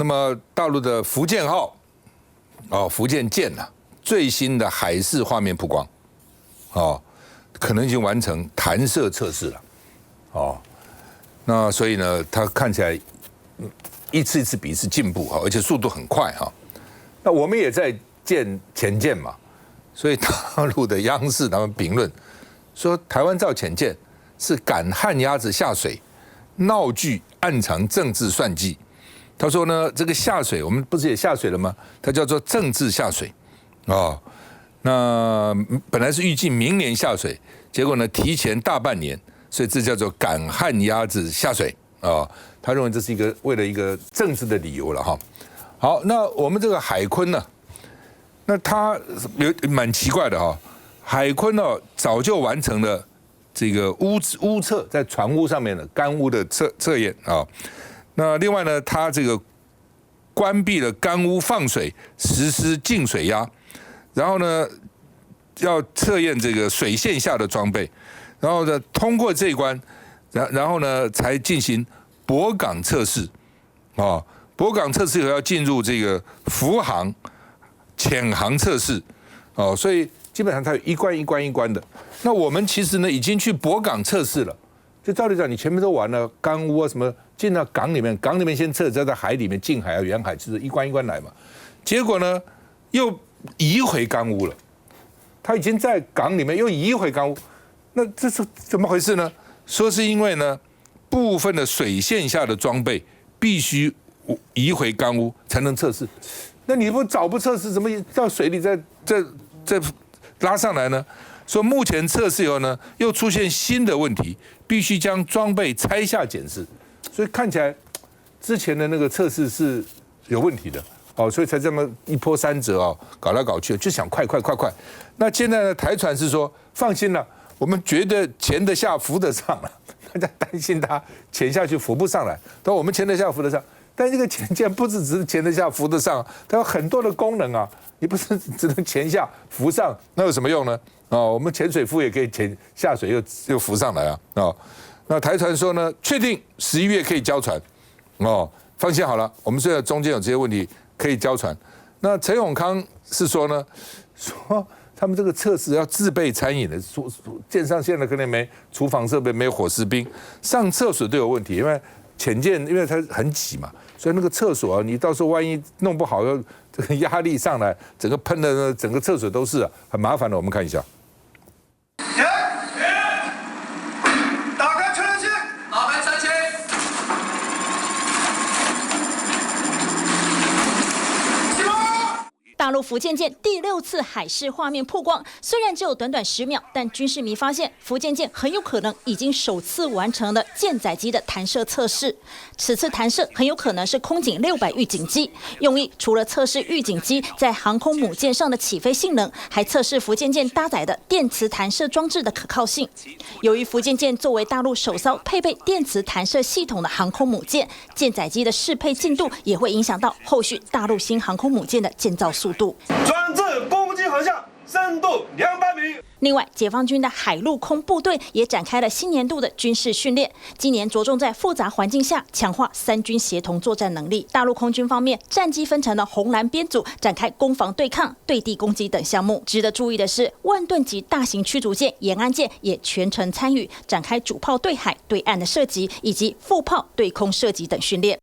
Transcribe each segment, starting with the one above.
那么大陆的福建号，福建舰呐，最新的海试画面曝光，可能已经完成弹射测试了，那所以呢，它看起来一次一次比一次进步而且速度很快那我们也在建潜舰嘛，所以大陆的央视他们评论说，台湾造潜舰是赶旱鸭子下水，闹剧暗藏政治算计。他说呢，这个下水，我们不是也下水了吗？它叫做政治下水那本来是预计明年下水，结果呢提前大半年，所以这叫做赶旱鸭子下水他认为这是为了一个政治的理由了好，那我们这个海鲲呢，那它蛮奇怪的海鲲早就完成了这个污测，在船坞上面的干污的测验那另外呢，它这个关闭了干污放水，实施净水压，然后呢要测验这个水线下的装备，然后呢通过这一关，然后呢才进行泊港测试泊港测试以后要进入这个浮航、潜航测试所以基本上它有一关一关一关的。那我们其实呢已经去泊港测试了。就照理讲，你前面都完了，干污什么进到港里面，港里面先测，再在海里面近海远海，就是一关一关来嘛。结果呢，又移回干污了，它已经在港里面又移回干污，那这是怎么回事呢？说是因为呢，部分的水线下的装备必须移回干污才能测试。那你早不测试，怎么到水里再拉上来呢？说目前测试以后呢，又出现新的问题，必须将装备拆下检视，所以看起来之前的那个测试是有问题的所以才这么一波三折搞来搞去，就想快。那现在呢，台船是说放心了，我们觉得潜得下浮得上了，大家担心它潜下去浮不上来，但我们潜得下浮得上。但这个潜舰不只是潜得下浮得上，它有很多的功能你不是只能潜下浮上，那有什么用呢？我们潜水夫也可以潜下水又浮上来那台船说呢，确定11月可以交船放心好了，我们虽然中间有这些问题可以交船。那陈永康是说呢，说他们这个测试要自备餐饮的，说舰上现在可能没厨房设备，没有伙食兵，上厕所都有问题，因为潜舰因为它很挤嘛，所以那个厕所你到时候万一弄不好，这个压力上来，整个喷的整个厕所都是很麻烦的。我们看一下。打开传感器，打开传感器。大陆福建舰第6次海试画面曝光，虽然只有短短10秒，但军事迷发现福建舰很有可能已经首次完成了舰载机的弹射测试。此次弹射很有可能是空警600预警机，用意除了测试预警机在航空母舰上的起飞性能，还测试福建舰搭载的电磁弹射装置的可靠性。由于福建舰作为大陆首艘配备电磁弹射系统的航空母舰，舰载机的适配进度也会影响到后续大陆新航空母舰的建造速度。专制攻击航向深度200米。另外，解放军的海陆空部队也展开了新年度的军事训练，今年着重在复杂环境下强化3军协同作战能力。大陆空军方面，战机分成了红蓝编组，展开攻防对抗、对地攻击等项目。值得注意的是，万吨级大型驱逐舰延安舰也全程参与，展开主炮对海、对岸的射击，以及副炮对空射击等训练。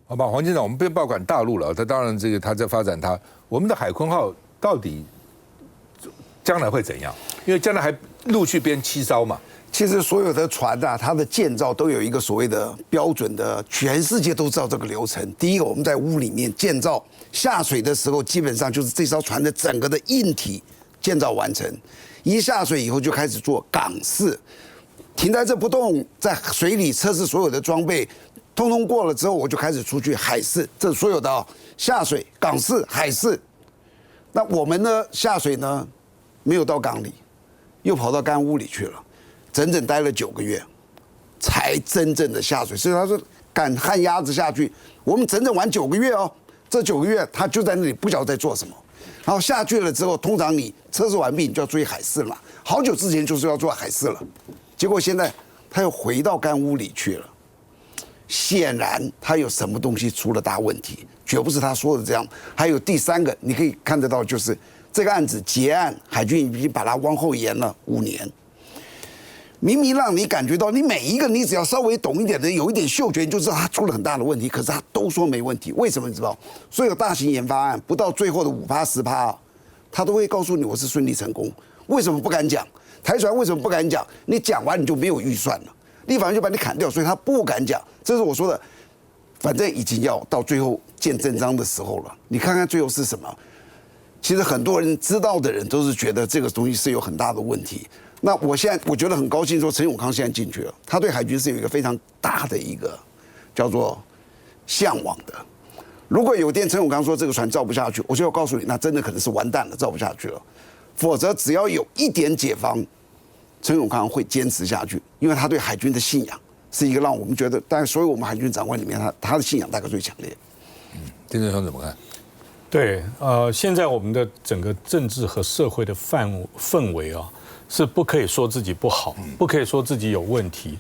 好吧，黄舰长，我们不要管大陆了，他当然他在发展我们的海鲲号到底将来会怎样？因为将来还陆续编7艘嘛。其实所有的船它的建造都有一个所谓的标准的，全世界都知道这个流程。第一个，我们在屋里面建造，下水的时候基本上就是这艘船的整个的硬体建造完成，一下水以后就开始做港试，停在这不动，在水里测试所有的装备。通通过了之后，我就开始出去海试，这所有的下水、港试、海试。那我们呢下水呢，没有到港里，又跑到干屋里去了，整整待了9个月，才真正的下水。所以他说赶旱鸭子下去，我们整整玩9个月这9个月他就在那里不晓得在做什么。然后下去了之后，通常你测试完毕，你就要注意海试嘛。好久之前就是要做海试了，结果现在他又回到干屋里去了。显然他有什么东西出了大问题，绝不是他说的这样。还有第三个，你可以看得到，就是这个案子结案，海军已经把它往后延了5年。明明让你感觉到，你每一个你只要稍微懂一点的，有一点嗅觉，你就知道他出了很大的问题。可是他都说没问题，为什么你知道？所有大型研发案不到最后的5%、10%，他都会告诉你我是顺利成功。为什么不敢讲？台船为什么不敢讲？你讲完你就没有预算了，立法院就把你砍掉，所以他不敢讲。这是我说的，反正已经要到最后见真章的时候了。你看看最后是什么？其实很多人知道的人都是觉得这个东西是有很大的问题。那我现在我觉得很高兴，说陈永康现在进去了，他对海军是有一个非常大的一个叫做向往的。如果有一天陈永康说这个船造不下去，我就要告诉你，那真的可能是完蛋了，造不下去了。否则只要有一点解放，陈永康会坚持下去，因为他对海军的信仰是一个让我们觉得，但所有我们海军长官里面，他的信仰大概最强烈。丁正雄怎么看？对，现在我们的整个政治和社会的氛围啊，是不可以说自己不好，不可以说自己有问题。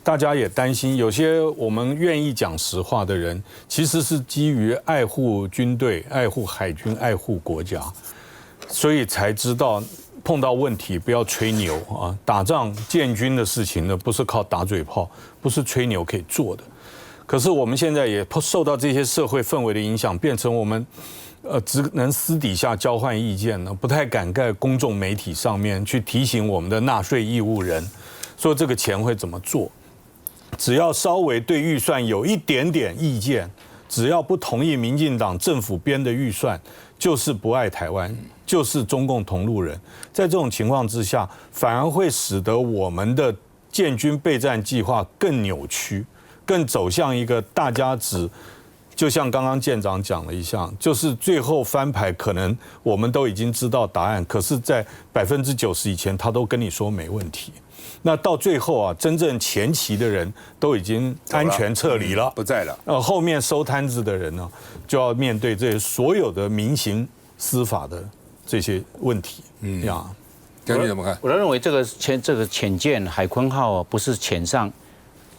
大家也担心，有些我们愿意讲实话的人，其实是基于爱护军队、爱护海军、爱护国家，所以才知道碰到问题不要吹牛啊！打仗建军的事情呢，不是靠打嘴炮，不是吹牛可以做的。可是我们现在也受到这些社会氛围的影响，变成我们只能私底下交换意见呢，不太敢在公众媒体上面去提醒我们的纳税义务人，说这个钱会怎么做。只要稍微对预算有一点点意见，只要不同意民进党政府编的预算，就是不爱台湾，就是中共同路人。在这种情况之下，反而会使得我们的建军备战计划更扭曲，更走向一个大家就像刚刚舰长讲了一下，就是最后翻牌，可能我们都已经知道答案，可是，在90%以前，他都跟你说没问题。那到最后啊，真正前期的人都已经安全撤离了，不在了。后面收摊子的人呢，就要面对这些所有的民刑司法的这些问题。将军怎么看？我认为这个潜舰海鲲号不是潜上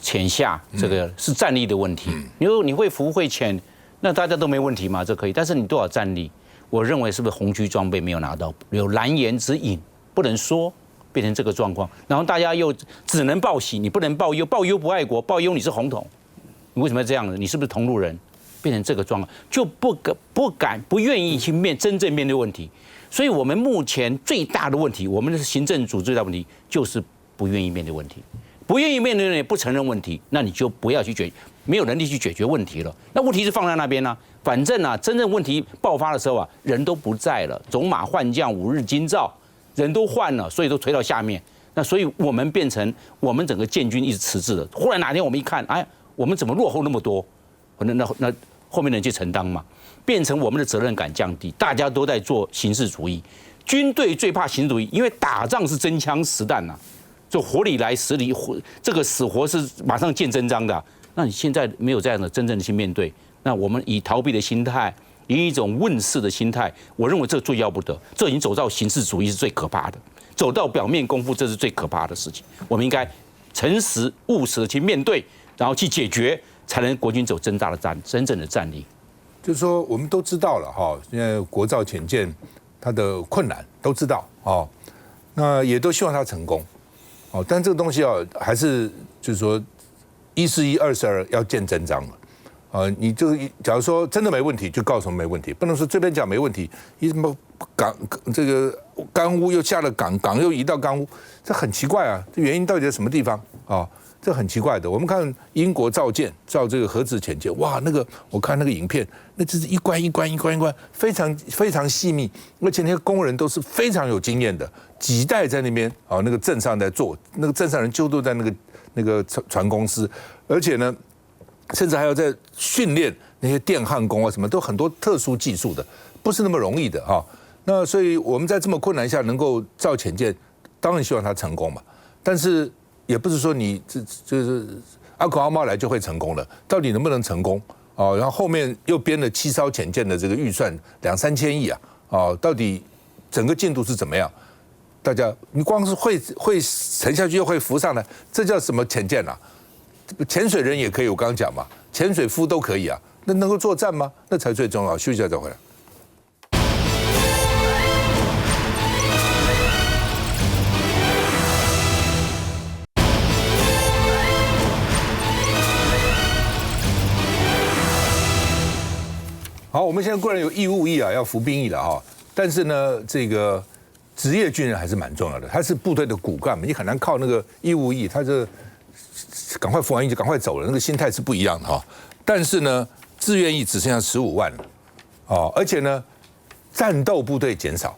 潜下，这个是战力的问题。你会浮会潜，那大家都没问题嘛，这可以。但是你多少战力？我认为是不是红区装备没有拿到，有蓝言之隐，不能说。变成这个状况，然后大家又只能报喜，你不能报忧，报忧不爱国，报忧你是红统，你为什么要这样呢？你是不是同路人？变成这个状况，就不愿意去真正面对问题。所以我们目前最大的问题，我们的行政组最大的问题就是不愿意面对问题，不愿意面对，不承认问题，那你就不要去没有能力去解决问题了。那问题是放在那边呢、反正啊，真正问题爆发的时候啊，人都不在了，种马换将，5日金兆。人都换了，所以都推到下面。那所以我们变成我们整个建军一直迟滞了。忽然哪天我们一看，哎，我们怎么落后那么多？那后面的人去承担嘛，变成我们的责任感降低，大家都在做形式主义。军队最怕形式主义，因为打仗是真枪实弹呐，就火里来实里，这个死活是马上见真章的。那你现在没有这样的真正的去面对，那我们以逃避的心态。以一种问世的心态，我认为这最要不得，这已经走到形式主义是最可怕的，走到表面功夫，这是最可怕的事情。我们应该诚实务实的去面对，然后去解决，才能国军走真正的战力。就是说，我们都知道了哈，现在国造潜舰它的困难都知道哦，那也都希望它成功哦，但这个东西啊，还是就是说，1是1，2是2，要见真章了。你就假如说真的没问题，就告诉我们没问题，不能说这边讲没问题，你什么这个干屋又下了港又移到干屋，这很奇怪啊！这原因到底在什么地方啊？这很奇怪的。我们看英国造这个核子潜舰，哇，那个我看那个影片，那就是一关，非常细密，而且那些工人都是非常有经验的，几代在那边啊，那个镇上在做，那个镇上人就都在那个船公司，而且呢。甚至还要在训练那些电焊工啊，什么都很多特殊技术的，不是那么容易的哈。那所以我们在这么困难下能够造潜舰，当然希望它成功嘛。但是也不是说你就是阿狗阿猫来就会成功了，到底能不能成功啊？然后后面又编了7艘潜舰的这个预算2-3千亿啊，到底整个进度是怎么样？大家你光是会沉下去又会浮上来，这叫什么潜舰啊？潜水人也可以，我刚刚讲嘛，潜水夫都可以啊，那能够作战吗？那才最重要。休息一下再回来。好，我们现在固然有义务役啊，要服兵役了哈，但是呢，这个职业军人还是蛮重要的，他是部队的骨干嘛，你很难靠那个义务役，他这赶快服完役就赶快走了，那个心态是不一样的哈。但是呢，志愿役只剩下15万了，哦，而且呢，战斗部队减少。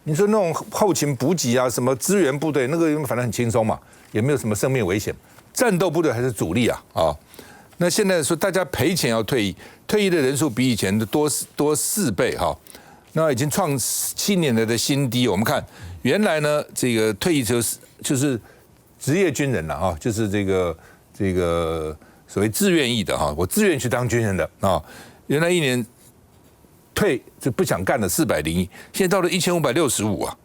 你说那种后勤补给啊，什么支援部队，那个反正很轻松嘛，也没有什么生命危险。战斗部队还是主力啊，啊。那现在说大家赔钱要退役，退役的人数比以前的多4倍哈，那已经创7年来的新低。我们看原来呢，这个退役就是职业军人了啊，就是这个所谓自愿役的哈，我自愿去当军人的啊，原来1年退就不想干了401，现在到了1565啊，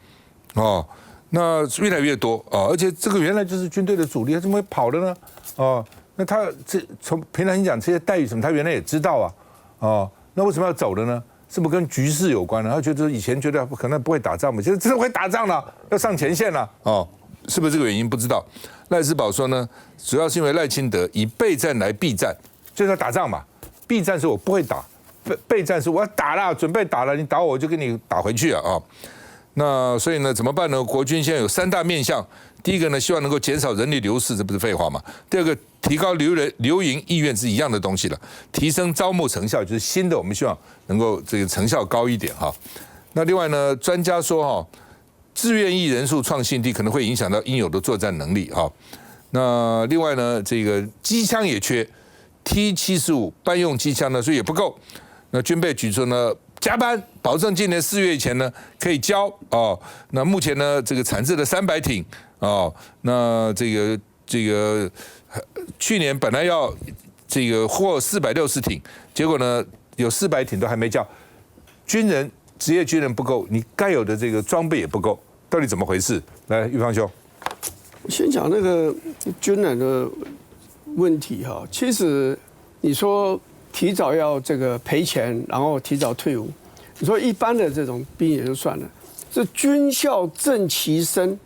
哦，那越来越多啊，而且这个原来就是军队的主力，他怎么会跑了呢？哦。那他从平常讲这些待遇什么，他原来也知道啊，哦，那为什么要走了呢？是不是跟局势有关呢？他觉得以前觉得可能不会打仗嘛，现在真的会打仗了，要上前线了，哦，是不是这个原因？不知道。赖士葆说呢，主要是因为赖清德以备战来避战，就是要打仗嘛。避战是我不会打，备战是我要打了，准备打了，你打我就跟你打回去啊，啊。那所以呢，怎么办呢？国军现在有3大面向。第一个呢，希望能够减少人力流失，这不是废话吗？第二个，提高留营意愿是一样的东西了。提升招募成效，就是新的，我们希望能够这个成效高一点哈。那另外呢，专家说哈，志愿役人数创新低，可能会影响到应有的作战能力哈。那另外呢，这个机枪也缺 ，T75 班用机枪呢，所以也不够。那军备局说呢，加班，保证今年4月以前呢可以交哦。那目前呢，这个产制的300挺。哦，那这个去年本来要这个获460挺，结果呢有400挺都还没交，职业军人不够，你该有的这个装备也不够，到底怎么回事？来，玉芳兄，先讲那个军人的问题哈，其实你说提早要这个赔钱，然后提早退伍，你说一般的这种兵也就算了，这军校正其身。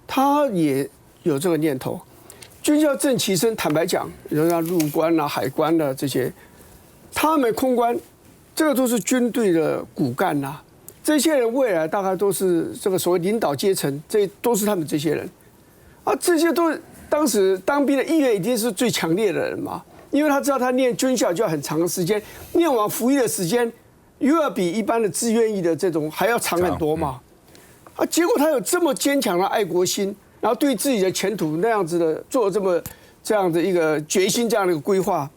他也有这个念头，军校正其身，坦白讲，人家陆官啊、海关啊这些，他们空关，这个都是军队的骨干呐、这些人未来大概都是这个所谓领导阶层，这都是他们这些人，啊，这些都当时当兵的意愿一定是最强烈的人嘛，因为他知道他念军校就要很长的时间，念完服役的时间又要比一般的志愿役的这种还要长很多嘛。啊！结果他有这么坚强的爱国心，然后对自己的前途那样子的做这样的一个决心，这样的一个规划，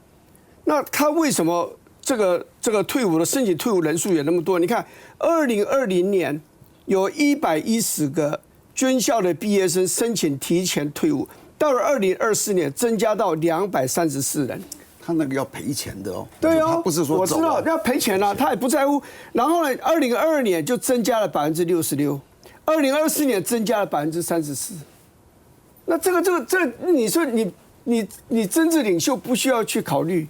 那他为什么这个退伍的申请退伍人数也那么多？你看，2020年有110个军校的毕业生申请提前退伍，到了2024年增加到234人。他那个要赔钱的哦。对哦，他不是说我知道要赔钱啊，他也不在乎。然后呢，2022年就增加了66%。2024年增加了34%，那这你说你政治领袖不需要去考虑，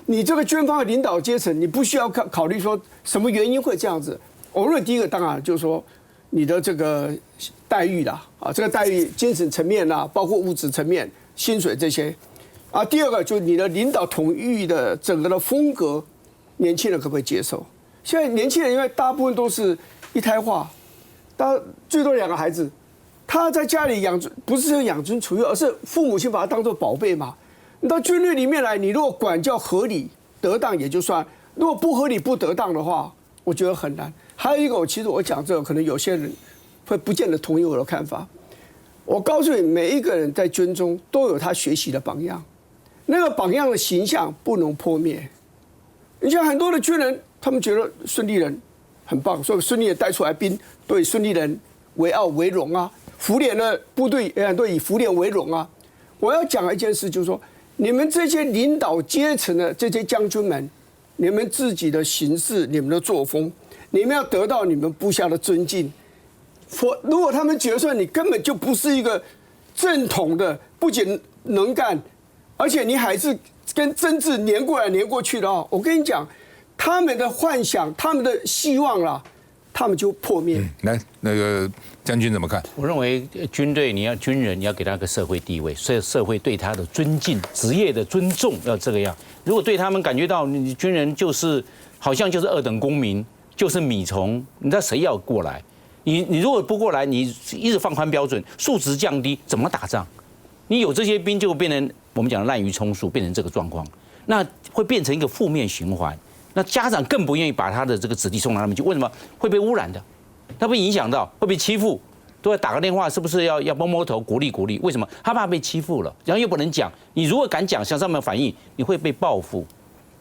你这个军方的领导阶层你不需要考虑说什么原因会这样子。我认为第一个当然就是说你的这个待遇啦，啊，这个待遇精神层面啦，包括物质层面、薪水这些，啊，第二个就是你的领导统御的整个的风格，年轻人可不可以接受？现在年轻人因为大部分都是一胎化。他最多2个孩子，他在家里不是养尊处优，而是父母亲把他当作宝贝嘛。你到军队里面来，你如果管教合理得当也就算，如果不合理不得当的话，我觉得很难。还有一个，其实我讲这个，可能有些人会不见得同意我的看法。我告诉你，每一个人在军中都有他学习的榜样，那个榜样的形象不能破灭。你像很多的军人，他们觉得孙立人很棒，所以孙立人带出来兵，对孙立人为傲为荣啊。福联的部队也很多以福联为荣啊。我要讲一件事，就是说，你们这些领导阶层的这些将军们，你们自己的行事、你们的作风，你们要得到你们部下的尊敬。如果他们觉得说你根本就不是一个正统的，不仅能干，而且你还是跟政治连过来连过去的哦。我跟你讲，他们的幻想，他们的希望啦，他们就破灭。来，那个将军怎么看？我认为军队军人你要给他个社会地位，所以社会对他的尊敬、职业的尊重要这个样。如果对他们感觉到你军人就是好像就是二等公民，就是米虫，你知道谁要过来？你如果不过来，你一直放宽标准，素质降低，怎么打仗？你有这些兵，就变成我们讲的滥竽充数，变成这个状况，那会变成一个负面循环。那家长更不愿意把他的这个子弟送到那边去，为什么？会被污染的，他被影响到，会被欺负，都要打个电话，是不是要摸摸头，鼓励鼓励？为什么？他怕被欺负了，然后又不能讲。你如果敢讲，向上面反映，你会被报复，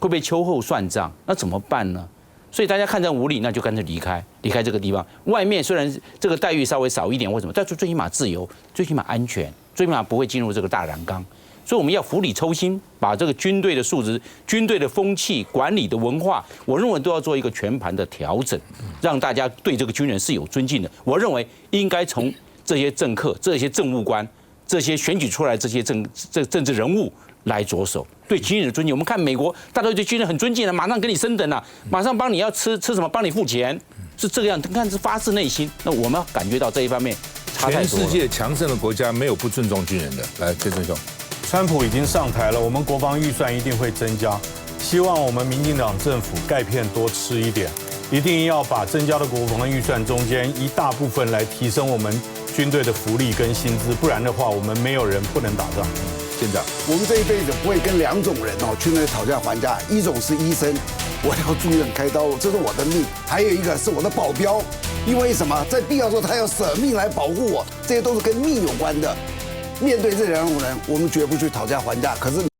会被秋后算账，那怎么办呢？所以大家看着无理，那就干脆离开这个地方。外面虽然这个待遇稍微少一点，为什么？但是最起码自由，最起码安全，最起码不会进入这个大染缸。所以我们要釜底抽薪，把这个军队的素质、军队的风气、管理的文化，我认为都要做一个全盘的调整，让大家对这个军人是有尊敬的。我认为应该从这些政客、这些政务官、这些选举出来这些政治人物来着手。对军人的尊敬，我们看美国，大家对军人很尊敬的，马上给你升等了，马上帮你要吃什么，帮你付钱，是这个样。你看是发自内心。那我们要感觉到这一方面差太多了。全世界强盛的国家没有不尊重军人的。来，建正兄，川普已经上台了，我们国防预算一定会增加，希望我们民进党政府钙片多吃一点，一定要把增加的国防预算中间一大部分来提升我们军队的福利跟薪资，不然的话，我们没有人不能打仗。舰长，我们这一辈子不会跟两种人去那里讨价还价，一种是医生，我要住院开刀，这是我的命；还有一个是我的保镖，因为什么，在必要时候他要舍命来保护我，这些都是跟命有关的。面对这两种人，我们绝不去讨价还价，可是。